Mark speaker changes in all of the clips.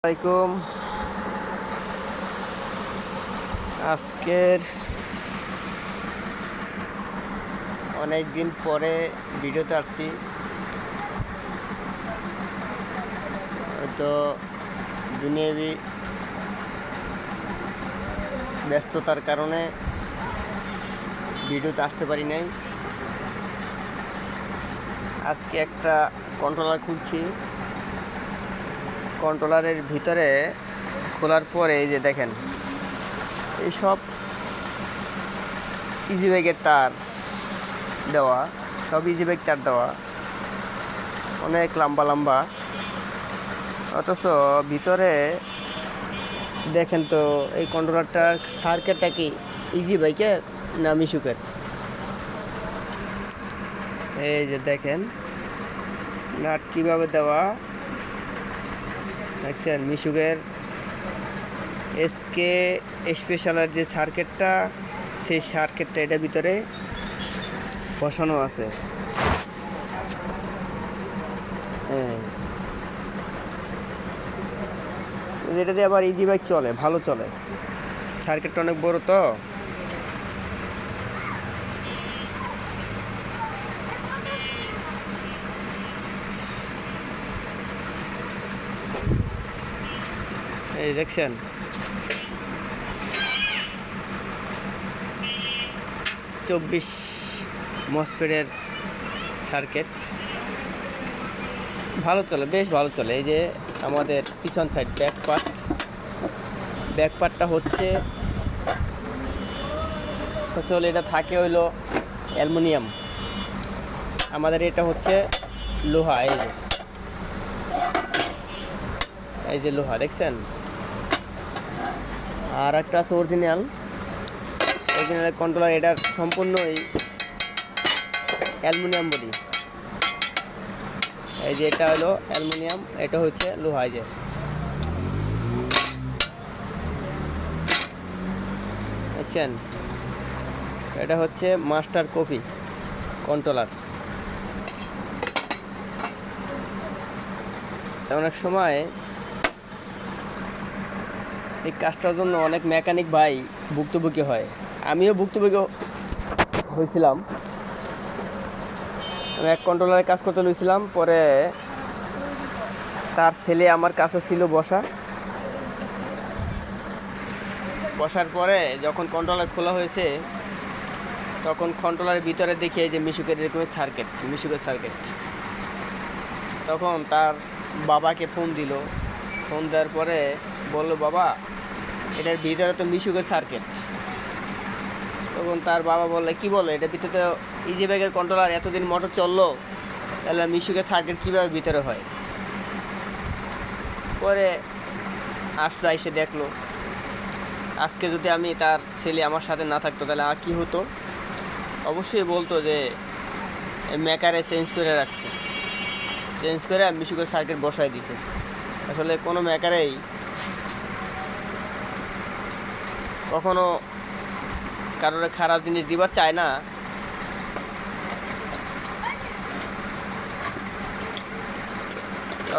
Speaker 1: আসসালামাইকুম। আজকের অনেক দিন পরে ভিডিওতে আসছি। হয়তো দুনিয়াবি ব্যস্ততার কারণে ভিডিওতে আসতে পারি নাই। আজকে একটা কন্ট্রোলার খুলছি। কন্ট্রোলারের ভিতরে খোলার পরে এই যে দেখেন, এইসব ইজি বাইকের তার দেওয়া, সব ইজি বাইক তার দেওয়া, অনেক লম্বা লম্বা। অথচ ভিতরে দেখেন তো এই কন্ট্রোলারটার সার্কিটটা কি ইজি বাইকের না মিশুকের? এই যে দেখেন নাট কীভাবে দেওয়া, দেখছেন? মিশুকের এসকে স্পেশালের যে সার্কিটটা, সেই সার্কিটটা এটা ভিতরে বসানো আছে। এটা দিয়ে আবার ইজি বাইক চলে, ভালো চলে। সার্কিটটা অনেক বড় তো। এই দেখছেন, চব্বিশ মসফেটের সার্কিট, ভালো চলে, বেশ ভালো চলে। এই যে আমাদের পিছন সাইড ব্যাক পার্টটা হচ্ছে আসলে এটা থাকে হইলো অ্যালুমিনিয়াম, আমাদের এটা হচ্ছে লোহা। এই যে লোহা দেখছেন। আর একটা আছে অরিজিনাল কন্ট্রোলার, এটা সম্পূর্ণই অ্যালুমিনিয়াম বডি। এই যে এটা হলো অ্যালুমিনিয়াম, এটা হচ্ছে লোহা। এই যে দেখছেন, এটা হচ্ছে মাস্টার কপি কন্ট্রোলার। অনেক সময় এই কাজটার জন্য অনেক মেকানিক ভাই ভুক্তভোগী হয়, আমিও ভুক্তভোগী হয়েছিলাম। আমি এক কন্ট্রোলারের কাজ করতে লইছিলাম, পরে তার ছেলে আমার কাছে ছিল বসার পরে যখন কন্ট্রোলার খোলা হয়েছে, তখন কন্ট্রোলারের ভিতরে দেখি যে মিশুকের এরকমের মিশুকের সার্কিট। তখন তার বাবাকে ফোন দেওয়ার পরে বলল, বাবা এটার ভিতরে তো মিশুকের সার্কিট। তখন তার বাবা বললে, কি বলে, এটার ভিতরে তো ইজি বাইকের কন্ট্রোলার, এতদিন মোটর চললো, তাহলে মিশুকের সার্কিট কীভাবে ভিতরে হয়? পরে এসে দেখলো। আজকে যদি আমি তার ছেলে আমার সাথে না থাকতো, তাহলে আর কী হতো? অবশ্যই বলতো যে মেকারে চেঞ্জ করে মিশুকের সার্কিট বসায় দিছে। আসলে কোনো মেকারেই কখনো কারোর খারাপ জিনিস দিবার চায় না।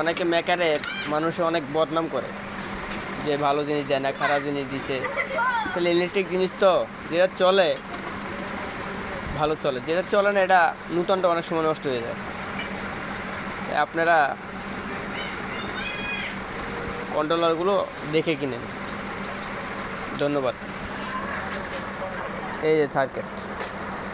Speaker 1: অনেকে মেকারের মানুষে অনেক বদনাম করে যে ভালো জিনিস দেয় না, খারাপ জিনিস দিছে। তাহলে ইলেকট্রিক জিনিস তো, যেটা চলে ভালো চলে, যেটা চলে না এটা নূতনটা অনেক সময় নষ্ট হয়ে যায়। আপনারা কন্ট্রোলারগুলো দেখে কিনেন। ধন্যবাদ। এই যে সার্কিট।